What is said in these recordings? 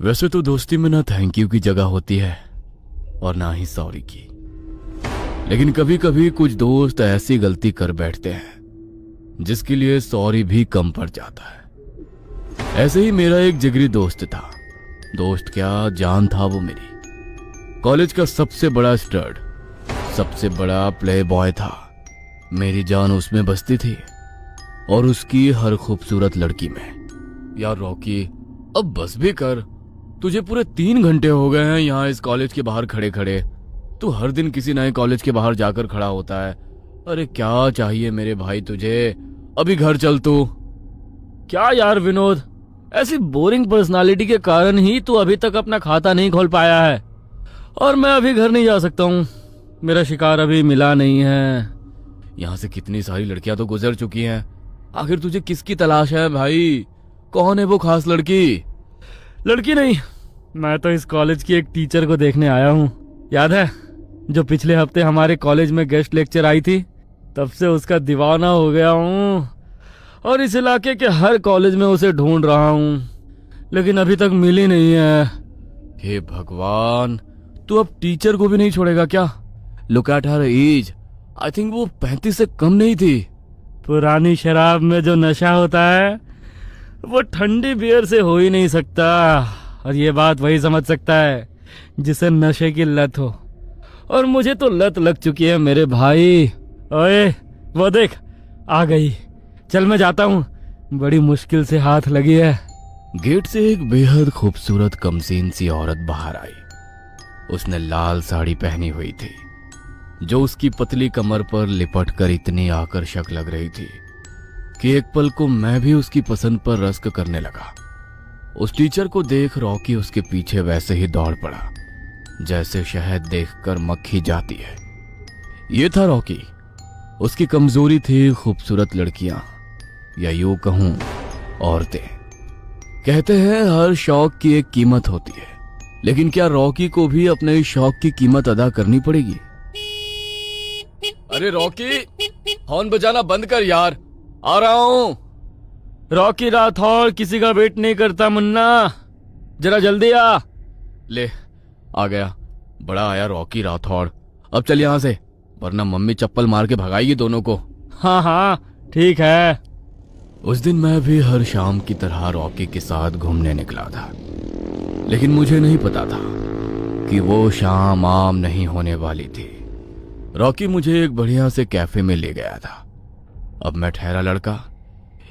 वैसे तो दोस्ती में ना थैंक यू की जगह होती है और ना ही सॉरी की, लेकिन कभी कभी कुछ दोस्त ऐसी गलती कर बैठते हैं जिसके लिए सॉरी भी कम पड़ जाता है। ऐसे ही मेरा एक जिगरी दोस्त था। दोस्त क्या, जान था वो मेरी। कॉलेज का सबसे बड़ा स्टड, सबसे बड़ा प्ले बॉय था। मेरी जान उसमें बसती थी और उसकी हर खूबसूरत लड़की में। यार रॉकी, अब बस भी कर। तुझे पूरे 3 घंटे हो गए हैं यहाँ इस कॉलेज के बाहर खड़े खड़े। तू हर दिन किसी नए कॉलेज के बाहर जाकर खड़ा होता है। अरे क्या चाहिए मेरे भाई तुझे? अभी घर चल तू। क्या यार विनोद, ऐसी बोरिंग पर्सनालिटी के कारण ही तू अभी तक अपना खाता नहीं खोल पाया है। और मैं अभी घर नहीं जा सकता हूँ, मेरा शिकार अभी मिला नहीं है। यहाँ से कितनी सारी लड़कियां तो गुजर चुकी हैं। आखिर तुझे किसकी तलाश है भाई? कौन है वो खास लड़की? लड़की नहीं, मैं तो इस कॉलेज की एक टीचर को देखने आया हूँ। याद है जो पिछले हफ्ते हमारे कॉलेज में गेस्ट लेक्चर आई थी? तब से उसका दीवाना हो गया हूँ और इस इलाके के हर कॉलेज में उसे ढूंढ रहा हूँ, लेकिन अभी तक मिली नहीं है। हे भगवान, तू अब टीचर को भी नहीं छोड़ेगा क्या? Look at her age, I think वो 35 से कम नहीं थी। पुरानी शराब में जो नशा होता है वो ठंडी बियर से हो ही नहीं सकता। और ये बात वही समझ सकता है जिसे नशे की लत हो, और मुझे तो लत लग चुकी है मेरे भाई। ओए वो देख, आ गई। चल मैं जाता हूँ, बड़ी मुश्किल से हाथ लगी है। गेट से एक बेहद खूबसूरत कमसीन सी औरत बाहर आई। उसने लाल साड़ी पहनी हुई थी जो उसकी पतली कमर पर लिपट कर इतनी आकर्षक लग रही थी कि एक पल को मैं भी उसकी पसंद पर रश्क करने लगा। उस टीचर को देख रॉकी उसके पीछे वैसे ही दौड़ पड़ा जैसे शहद देखकर मक्खी जाती है। ये था रॉकी। उसकी कमजोरी थी खूबसूरत लड़कियां, या यूं कहूं औरतें। कहते हैं हर शौक की एक कीमत होती है, लेकिन क्या रॉकी को भी अपने इस शौक की कीमत अदा करनी पड़ेगी? अरे रॉकी, हॉर्न बजाना बंद कर यार, आ रहा हूं। रॉकी राठौड़ किसी का वेट नहीं करता मुन्ना, जरा जल्दी आ। ले आ गया, बड़ा आया रॉकी राठौड़। अब चल यहां से, वरना मम्मी चप्पल मार के भगाएगी दोनों को। हाँ हाँ ठीक है। उस दिन मैं भी हर शाम की तरह रॉकी के साथ घूमने निकला था, लेकिन मुझे नहीं पता था कि वो शाम आम नहीं होने वाली थी। रॉकी मुझे एक बढ़िया से कैफे में ले गया था। अब मैं ठहरा लड़का,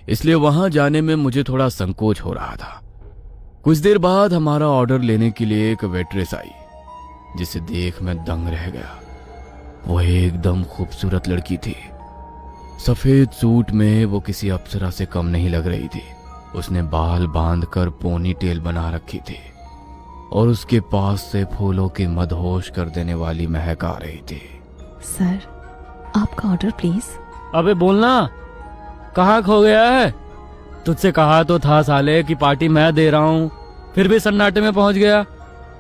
इसलिए वहां जाने में मुझे थोड़ा संकोच हो रहा था। कुछ देर बाद हमारा ऑर्डर लेने के लिए एक वेट्रेस आई, जिसे देख मैं दंग रह गया। वो एकदम खूबसूरत लड़की थी। सफेद सूट में वो किसी अप्सरा से कम नहीं लग रही थी। उसने बाल बांधकर पोनी टेल बना रखी थी और उसके पास से फूलों की मदहोश कर देने वाली महक आ रही थी। सर, आपका ऑर्डर प्लीज। अबे बोलना, कहाँ खो गया है? तुझसे कहा तो था साले कि पार्टी मैं दे रहा हूँ, फिर भी सन्नाटे में पहुंच गया।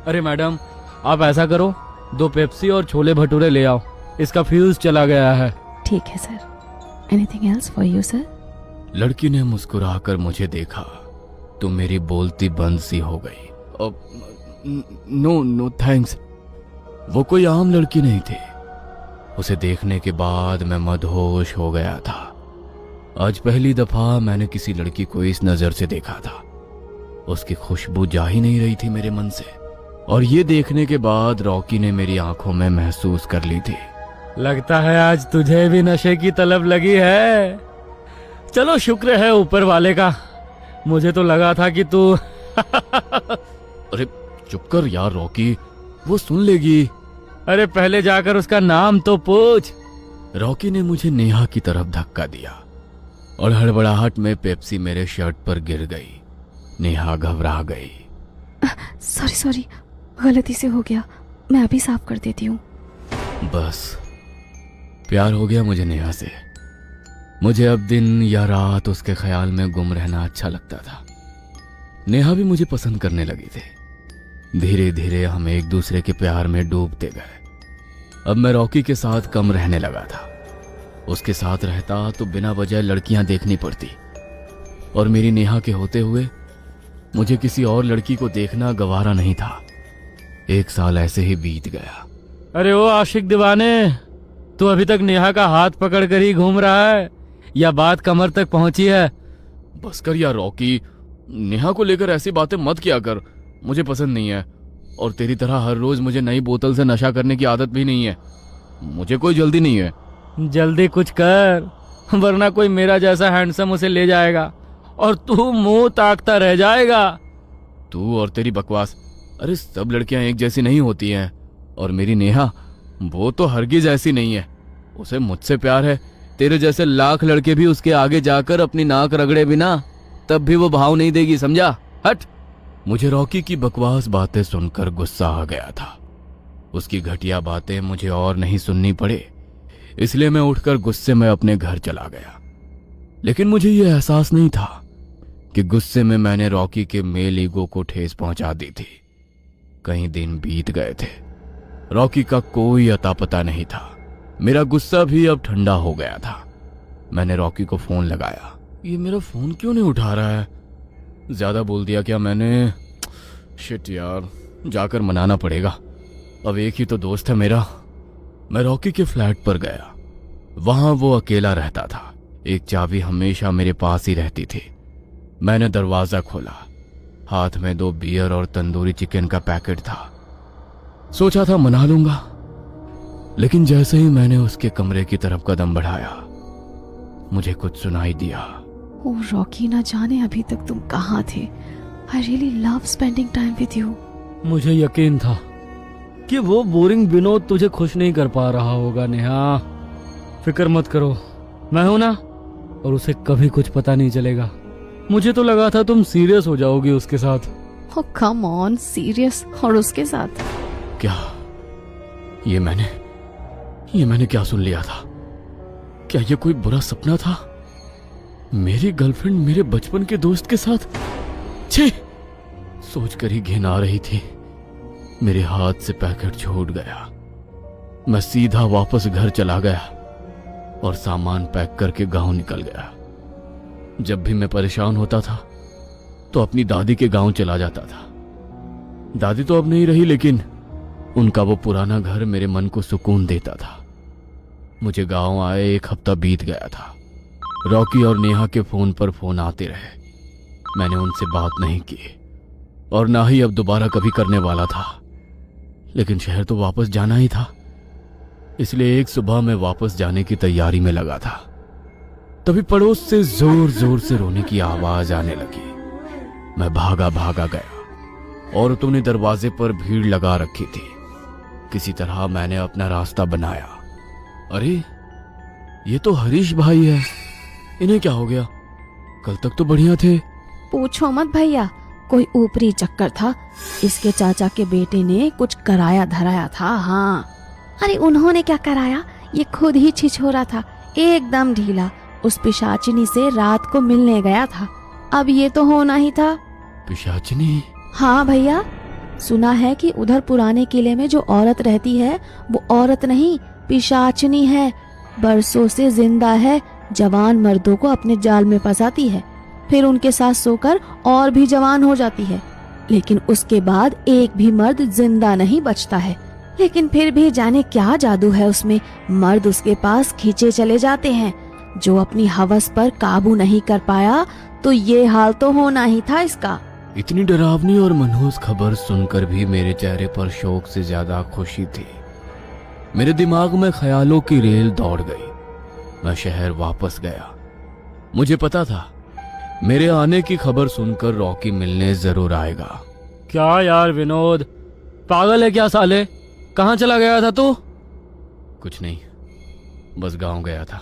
अरे मैडम, आप ऐसा करो, 2 पेप्सी और छोले भटूरे ले आओ, इसका फ्यूज चला गया है। ठीक है sir. Anything else for you sir? लड़की ने मुस्कुराकर मुझे देखा तो मेरी बोलती बंद सी हो गई। No no thanks. वो कोई आम लड़की नहीं थी। उसे देखने के बाद मैं मदहोश हो गया था। आज पहली दफा मैंने किसी लड़की को इस नजर से देखा था। उसकी खुशबू जा ही नहीं रही थी मेरे मन से, और ये देखने के बाद रॉकी ने मेरी आंखों में महसूस कर ली थी। लगता है आज तुझे भी नशे की तलब लगी है। चलो शुक्र है ऊपर वाले का, मुझे तो लगा था कि तू अरे चुप कर यार रॉकी, वो सुन लेगी। अरे पहले जाकर उसका नाम तो पूछ। रॉकी ने मुझे नेहा की तरफ धक्का दिया और हड़बड़ाहट में पेप्सी मेरे शर्ट पर गिर गई। नेहा घबरा गई। सॉरी सॉरी, गलती से हो गया, मैं अभी साफ कर देती हूँ। बस प्यार हो गया मुझे नेहा से। मुझे अब दिन या रात उसके ख्याल में गुम रहना अच्छा लगता था। नेहा भी मुझे पसंद करने लगी थी। धीरे धीरे हम एक दूसरे के प्यार में डूबते गए। अब मैं रॉकी के साथ कम रहने लगा था। उसके साथ रहता तो बिना वजह लड़कियां देखनी पड़ती, और मेरी नेहा के होते हुए मुझे किसी और लड़की को देखना गवारा नहीं था। 1 साल ऐसे ही बीत गया। अरे ओ आशिक दीवाने, तू अभी तक नेहा का हाथ पकड़ कर ही घूम रहा है या बात कमर तक पहुंची है? बस कर यार रॉकी, नेहा को लेकर ऐसी बातें मत किया कर, मुझे पसंद नहीं है। और तेरी तरह हर रोज मुझे नई बोतल से नशा करने की आदत भी नहीं है। मुझे कोई जल्दी नहीं है। जल्दी कुछ कर, वरना कोई मेरा जैसा हैंडसम उसे ले जाएगा और तू मुंह ताकता रह जाएगा। तू और तेरी बकवास। अरे सब लड़कियां एक जैसी नहीं होती हैं, और मेरी नेहा वो तो हरगिज ऐसी नहीं है। उसे मुझसे प्यार है। तेरे जैसे लाख लड़के भी उसके आगे जाकर अपनी नाक रगड़े बिना तब भी वो भाव नहीं देगी, समझा? हट। मुझे रॉकी की बकवास बातें सुनकर गुस्सा आ गया था। उसकी घटिया बातें मुझे और नहीं सुननी पड़े, इसलिए मैं उठकर गुस्से में अपने घर चला गया। लेकिन मुझे यह एहसास नहीं था कि गुस्से में मैंने रॉकी के मेल ईगो को ठेस पहुंचा दी थी। कई दिन बीत गए थे, रॉकी का कोई अता पता नहीं था। मेरा गुस्सा भी अब ठंडा हो गया था। मैंने रॉकी को फोन लगाया। ये मेरा फोन क्यों नहीं उठा रहा है? ज्यादा बोल दिया क्या मैंने? शिट यार, जाकर मनाना पड़ेगा। अब एक ही तो दोस्त है मेरा। मैं रॉकी के फ्लैट पर गया। वहां वो अकेला रहता था। एक चाबी हमेशा मेरे पास ही रहती थी। मैंने दरवाजा खोला। हाथ में 2 बियर और तंदूरी चिकन का पैकेट था। सोचा था मना लूंगा, लेकिन जैसे ही मैंने उसके कमरे की तरफ कदम बढ़ाया, मुझे कुछ सुनाई दिया। ओ रॉकी, ना जाने अभी तक तुम कहाँ थे। I really love spending time with you. मुझे यकीन था कि वो बोरिंग विनोद तुझे खुश नहीं कर पा रहा होगा। नेहा, फिक्र मत करो, मैं हूं ना, और उसे कभी कुछ पता नहीं चलेगा। मुझे तो लगा था तुम सीरियस हो जाओगी उसके साथ। ओ कम ऑन, सीरियस और उसके साथ? क्या ये मैंने क्या सुन लिया था? क्या ये कोई बुरा सपना था? मेरी गर्लफ्रेंड मेरे बचपन के दोस्त के साथ? छी! सोचकर ही घिन आ रही थी। मेरे हाथ से पैकेट छूट गया। मैं सीधा वापस घर चला गया और सामान पैक करके गांव निकल गया। जब भी मैं परेशान होता था तो अपनी दादी के गांव चला जाता था। दादी तो अब नहीं रही, लेकिन उनका वो पुराना घर मेरे मन को सुकून देता था। मुझे गांव आए 1 हफ्ता बीत गया था। रॉकी और नेहा के फोन पर फोन आते रहे। मैंने उनसे बात नहीं की और ना ही अब दोबारा कभी करने वाला था। लेकिन शहर तो वापस जाना ही था, इसलिए एक सुबह मैं वापस जाने की तैयारी में लगा था। तभी पड़ोस से जोर जोर से रोने की आवाज आने लगी। मैं भागा भागा गया। औरतों ने दरवाजे पर भीड़ लगा रखी थी। किसी तरह मैंने अपना रास्ता बनाया। अरे ये तो हरीश भाई है। इन्हें क्या हो गया? कल तक तो बढ़िया थे। पूछो मत भैया, कोई ऊपरी चक्कर था। इसके चाचा के बेटे ने कुछ कराया धराया था। हाँ, अरे उन्होंने क्या कराया, ये खुद ही छिछोरा था, एकदम ढीला। उस पिशाचिनी से रात को मिलने गया था। अब ये तो होना ही था। पिशाचिनी? हाँ भैया, सुना है कि उधर पुराने किले में जो औरत रहती है वो औरत नहीं, पिशाचिनी है। बरसों से जिंदा है। जवान मर्दों को अपने जाल में फंसाती है, फिर उनके साथ सोकर और भी जवान हो जाती है। लेकिन उसके बाद एक भी मर्द जिंदा नहीं बचता है। लेकिन फिर भी जाने क्या जादू है उसमें, मर्द उसके पास खींचे चले जाते हैं। जो अपनी हवस पर काबू नहीं कर पाया तो ये हाल तो होना ही था इसका। इतनी डरावनी और मनहूस खबर सुनकर भी मेरे चेहरे पर शोक से ज्यादा खुशी थी। मेरे दिमाग में ख्यालों की रेल दौड़ गई। मैं शहर वापस गया। मुझे पता था मेरे आने की खबर सुनकर रॉकी मिलने जरूर आएगा। क्या यार विनोद, पागल है क्या साले? कहाँ चला गया था तू? कुछ नहीं, बस गांव गया था,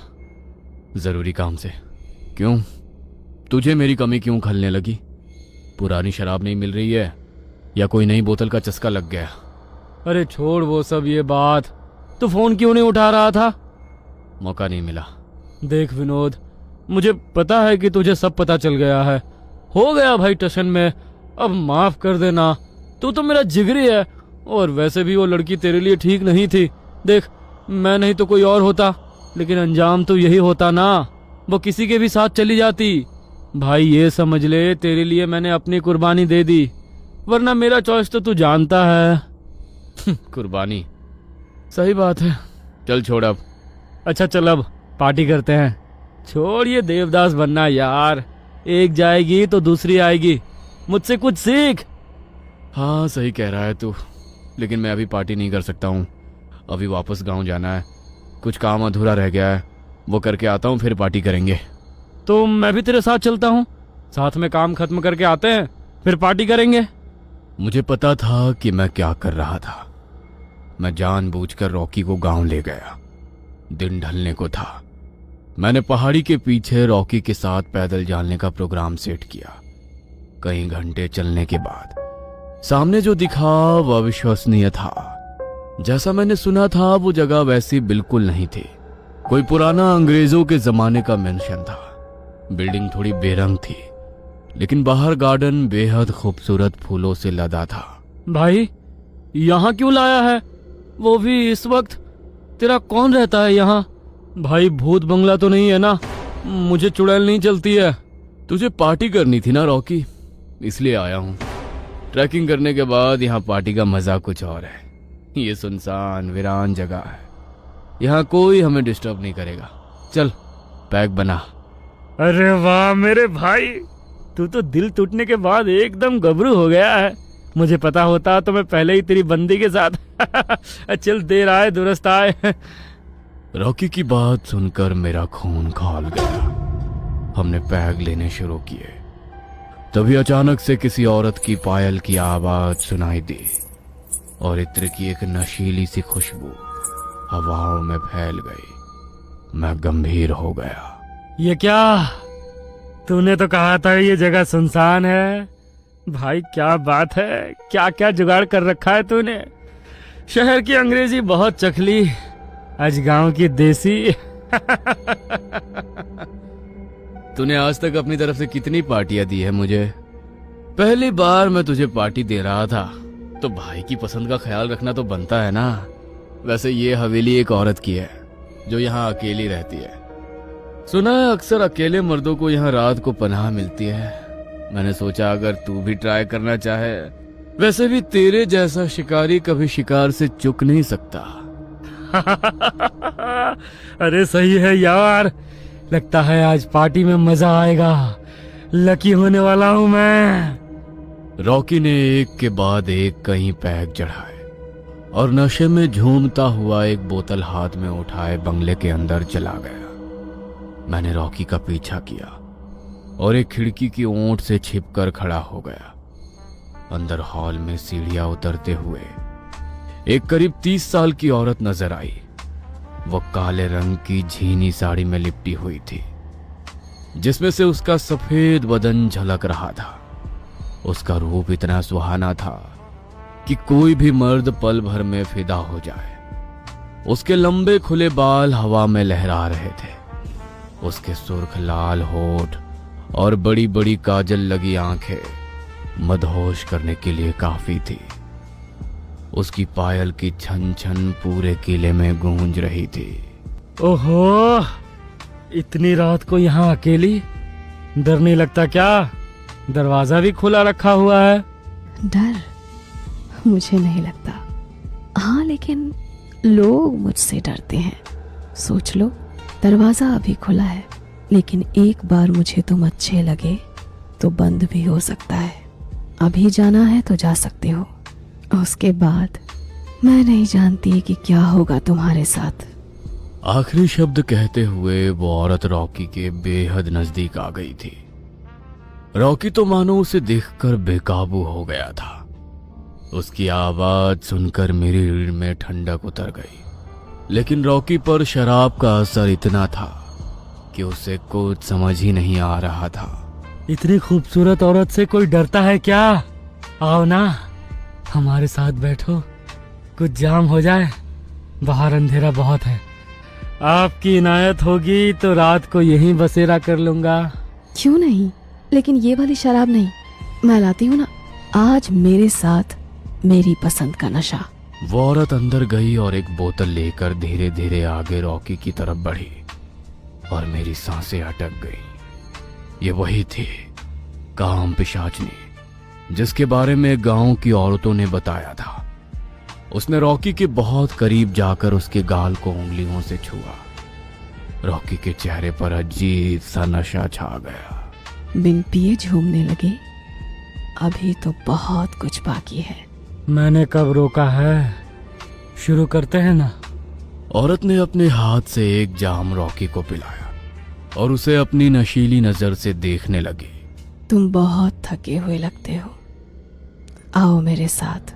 जरूरी काम से। क्यों, तुझे मेरी कमी क्यों खलने लगी? पुरानी शराब नहीं मिल रही है या कोई नई बोतल का चस्का लग गया? अरे छोड़ वो सब, ये बात। तू फोन क्यों नहीं उठा रहा था? मौका नहीं मिला। देख विनोद, मुझे पता है कि तुझे सब पता चल गया है। हो गया भाई टशन में, अब माफ कर देना। तू तो मेरा जिगरी है, और वैसे भी वो लड़की तेरे लिए ठीक नहीं थी। देख, मैं नहीं तो कोई और होता, लेकिन अंजाम तो यही होता ना। वो किसी के भी साथ चली जाती। भाई ये समझ ले, तेरे लिए मैंने अपनी कुर्बानी दे दी, वरना मेरा चॉइस तो तू जानता है। कुर्बानी, सही बात है। चल छोड़ अब। अच्छा चल अब पार्टी करते हैं। छोड़ ये देवदास बनना यार, एक जाएगी तो दूसरी आएगी, मुझसे कुछ सीख। हाँ सही कह रहा है तू, लेकिन मैं अभी पार्टी नहीं कर सकता हूँ। अभी वापस गांव जाना है, कुछ काम अधूरा रह गया है, वो करके आता हूँ, फिर पार्टी करेंगे। तो मैं भी तेरे साथ चलता हूँ, साथ में काम खत्म करके आते हैं, फिर पार्टी करेंगे। मुझे पता था कि मैं क्या कर रहा था। मैं जानबूझकर रॉकी को गांव ले गया। दिन ढलने को था। मैंने पहाड़ी के पीछे रॉकी के साथ पैदल जाने का प्रोग्राम सेट किया। कई घंटे चलने के बाद सामने जो दिखा वह अविश्वसनीय था। जैसा मैंने सुना था वो जगह वैसी बिल्कुल नहीं थी। कोई पुराना अंग्रेजों के जमाने का मेंशन था। बिल्डिंग थोड़ी बेरंग थी, लेकिन बाहर गार्डन बेहद खूबसूरत फूलों से लदा था। भाई यहाँ क्यों लाया है, वो भी इस वक्त? तेरा कौन रहता है यहाँ? भाई भूत बंगला तो नहीं है ना? मुझे चुड़ैल नहीं चलती है। तुझे पार्टी करनी थी ना रॉकी, इसलिए आया हूँ। ट्रैकिंग करने के बाद यहाँ पार्टी का मजा कुछ और है। ये सुनसान वीरान जगह है, यहाँ कोई हमें डिस्टर्ब नहीं करेगा। चल पैक बना। अरे वाह मेरे भाई, तू तो दिल टूटने के बाद एकदम गबरू हो गया है। मुझे पता होता तो मैं पहले ही तेरी बंदी के साथ चल देर आए दुरुस्त आए। रॉकी की बात सुनकर मेरा खून खौल गया। हमने पैग लेने शुरू किए। तभी अचानक से किसी औरत की पायल की आवाज सुनाई दी और इत्र की एक नशीली सी खुशबू हवाओं में फैल गई। मैं गंभीर हो गया। ये क्या? तूने तो कहा था ये जगह सुनसान है। भाई क्या बात है, क्या क्या जुगाड़ कर रखा है तूने। शहर की अंग्रेजी बहुत चखली, आज गांव की देसी। तूने आज तक अपनी तरफ से कितनी पार्टियां दी है मुझे? पहली बार मैं तुझे पार्टी दे रहा था तो भाई की पसंद का ख्याल रखना तो बनता है ना। वैसे ये हवेली एक औरत की है जो यहाँ अकेली रहती है। सुना है अक्सर अकेले मर्दों को यहाँ रात को पनाह मिलती है। मैंने सोचा अगर तू भी ट्राई करना चाहे। वैसे भी तेरे जैसा शिकारी कभी शिकार से चूक नहीं सकता। अरे सही है यार, लगता है आज पार्टी में मजा आएगा। लकी होने वाला हूं मैं। रॉकी ने एक के बाद एक कहीं पैक चढ़ाए और नशे में झूमता हुआ एक बोतल हाथ में उठाए बंगले के अंदर चला गया। मैंने रॉकी का पीछा किया और एक खिड़की की ओट से छिपकर खड़ा हो गया। अंदर हॉल में सीढ़ियां उतरते हुए एक करीब 30 साल की औरत नजर आई। वो काले रंग की झीनी साड़ी में लिपटी हुई थी, जिसमें से उसका सफेद बदन झलक रहा था। उसका रूप इतना सुहाना था कि कोई भी मर्द पल भर में फिदा हो जाए। उसके लंबे खुले बाल हवा में लहरा रहे थे। उसके सुर्ख लाल होठ और बड़ी बड़ी काजल लगी आंखें मदहोश करने के लिए काफी थी। उसकी पायल की छन छन पूरे किले में गूंज रही थी। ओहो, इतनी रात को यहाँ अकेली? डर नहीं लगता क्या? दरवाजा भी खुला रखा हुआ है। डर मुझे नहीं लगता, हाँ लेकिन लोग मुझसे डरते हैं। सोच लो, दरवाजा अभी खुला है, लेकिन एक बार मुझे तुम अच्छे लगे तो बंद भी हो सकता है। अभी जाना है तो जा सकते हो, उसके बाद मैं नहीं जानती कि क्या होगा तुम्हारे साथ। आखिरी शब्द कहते हुए वो औरत रॉकी के बेहद नजदीक आ गई थी। रॉकी तो मानो उसे देखकर बेकाबू हो गया था। उसकी आवाज सुनकर मेरी रीढ़ में ठंडक उतर गई, लेकिन रॉकी पर शराब का असर इतना था कि उसे कुछ समझ ही नहीं आ रहा था। इतनी खूबसूरत औरत से कोई डरता है क्या? आओ ना, हमारे साथ बैठो, कुछ जाम हो जाए, बाहर अंधेरा बहुत है। आपकी इनायत होगी तो रात को यहीं बसेरा कर लूंगा। क्यों नहीं, लेकिन ये वाली शराब नहीं, मैं लाती हूँ ना। आज मेरे साथ मेरी पसंद का नशा। वो औरत अंदर गई और एक बोतल लेकर धीरे धीरे आगे रॉकी की तरफ बढ़ी और मेरी सांसें अटक गई। ये वही थी, काम पिशाचनी, जिसके बारे में गांव की औरतों ने बताया था। उसने रॉकी के बहुत करीब जाकर उसके गाल को उंगलियों से छुआ। रॉकी के चेहरे पर अजीब सा नशा छा गया। बिन पिए झूमने लगे। अभी तो बहुत कुछ बाकी है। मैंने कब रोका है, शुरू करते हैं ना। औरत ने अपने हाथ से एक जाम रॉकी को पिलाया और उसे अपनी नशीली नजर से देखने लगी। तुम बहुत थके हुए लगते हो, आओ मेरे साथ,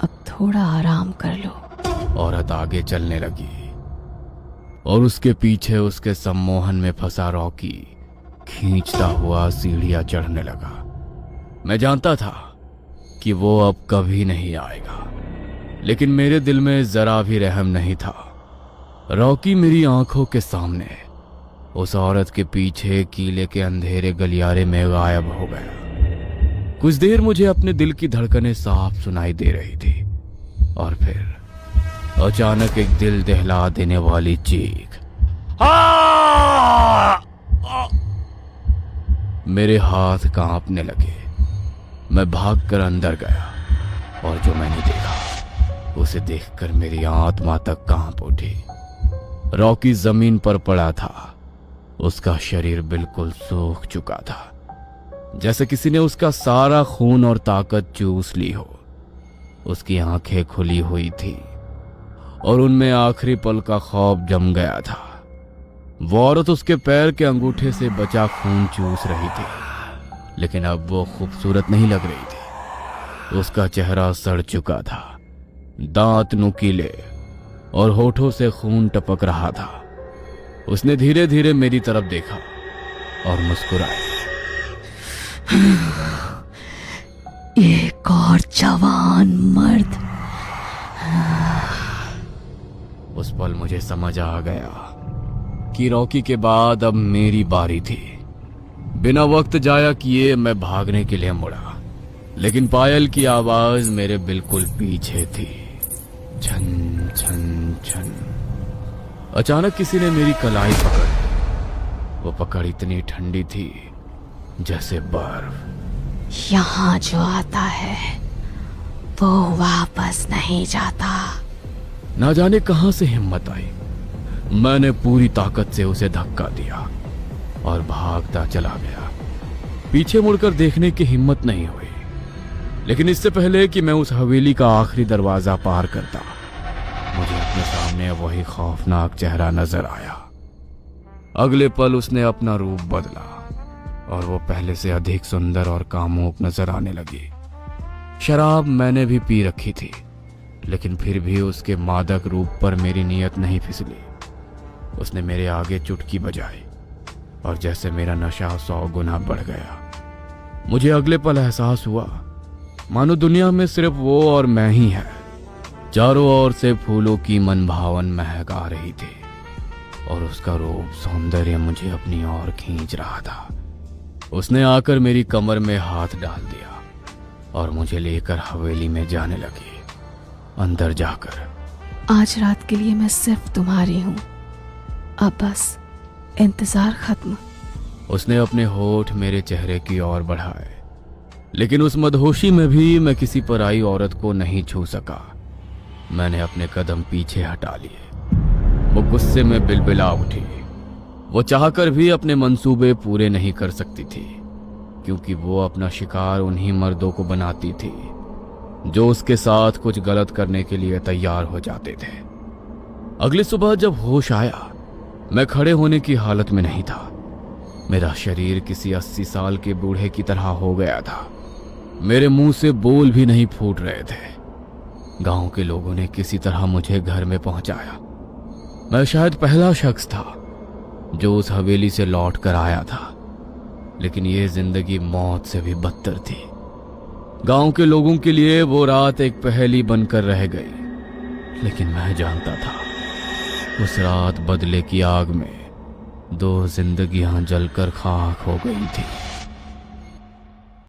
अब थोड़ा आराम कर लो। औरत आगे चलने लगी और उसके पीछे उसके सम्मोहन में फंसा रॉकी खींचता हुआ सीढ़ियां चढ़ने लगा। मैं जानता था कि वो अब कभी नहीं आएगा, लेकिन मेरे दिल में जरा भी रहम नहीं था। रॉकी मेरी आंखों के सामने उस औरत के पीछे कीले के अंधेरे गलियारे में गायब हो गया। कुछ देर मुझे अपने दिल की धड़कनें साफ सुनाई दे रही थी और फिर अचानक एक दिल दहला देने वाली चीख। मेरे हाथ कांपने लगे। मैं भागकर अंदर गया और जो मैंने देखा उसे देखकर मेरी आत्मा तक कांप उठी। रॉकी जमीन पर पड़ा था। उसका शरीर बिल्कुल सूख चुका था, जैसे किसी ने उसका सारा खून और ताकत चूस ली हो। उसकी आंखें खुली हुई थी और उनमें आखिरी पल का खौफ जम गया था। वो औरत उसके पैर के अंगूठे से बचा खून चूस रही थी, लेकिन अब वो खूबसूरत नहीं लग रही थी। उसका चेहरा सड़ चुका था, दांत नुकीले और होठों से खून टपक रहा था। उसने धीरे धीरे मेरी तरफ देखा और मुस्कुराई। एक और जवान मर्द। उस पल मुझे समझ आ गया कि रॉकी के बाद अब मेरी बारी थी। बिना वक्त जाया किए मैं भागने के लिए मुड़ा, लेकिन पायल की आवाज मेरे बिल्कुल पीछे थी। छन छन छन। अचानक किसी ने मेरी कलाई पकड़ी। वो पकड़ इतनी ठंडी थी जैसे बर्फ। यहाँ जो आता है वो वापस नहीं जाता। ना जाने कहां से हिम्मत आई, मैंने पूरी ताकत से उसे धक्का दिया और भागता चला गया। पीछे मुड़कर देखने की हिम्मत नहीं हुई, लेकिन इससे पहले कि मैं उस हवेली का आखिरी दरवाजा पार करता, मुझे अपने सामने वही खौफनाक चेहरा नजर आया। अगले पल उसने अपना रूप बदला और वो पहले से अधिक सुंदर और कामुक नजर आने लगी। शराब मैंने भी पी रखी थी, लेकिन फिर भी उसके मादक रूप पर मेरी नीयत नहीं फिसली। उसने मेरे आगे चुटकी बजाई और जैसे मेरा नशा 100 गुना बढ़ गया। मुझे अगले पल एहसास हुआ मानो दुनिया में सिर्फ वो और मैं ही है। चारों ओर से फूलों की मनभावन महक आ रही थी और उसका रूप सौंदर्य मुझे अपनी ओर खींच रहा था। उसने आकर मेरी कमर में हाथ डाल दिया और मुझे लेकर हवेली में जाने लगी। अंदर जाकर, आज रात के लिए मैं सिर्फ तुम्हारी हूँ, अब बस इंतजार खत्म। उसने अपने होठ मेरे चेहरे की ओर बढ़ाए, लेकिन उस मदहोशी में भी मैं किसी पराई औरत को नहीं छू सका। मैंने अपने कदम पीछे हटा लिए। वो गुस्से में बिलबिला उठी। वो चाहकर भी अपने मंसूबे पूरे नहीं कर सकती थी, क्योंकि वो अपना शिकार उन्हीं मर्दों को बनाती थी जो उसके साथ कुछ गलत करने के लिए तैयार हो जाते थे। अगली सुबह जब होश आया, मैं खड़े होने की हालत में नहीं था। मेरा शरीर किसी 80 साल के बूढ़े की तरह हो गया था। मेरे मुंह से बोल भी नहीं फूट रहे थे। गांव के लोगों ने किसी तरह मुझे घर में पहुंचाया। मैं शायद पहला शख्स था जो उस हवेली से लौट कर आया था, लेकिन यह जिंदगी मौत से भी बदतर थी। गांव के लोगों के लिए वो रात एक पहेली बनकर रह गई, लेकिन मैं जानता था उस रात बदले की आग में 2 जिंदगियां जलकर खाक हो गई थी।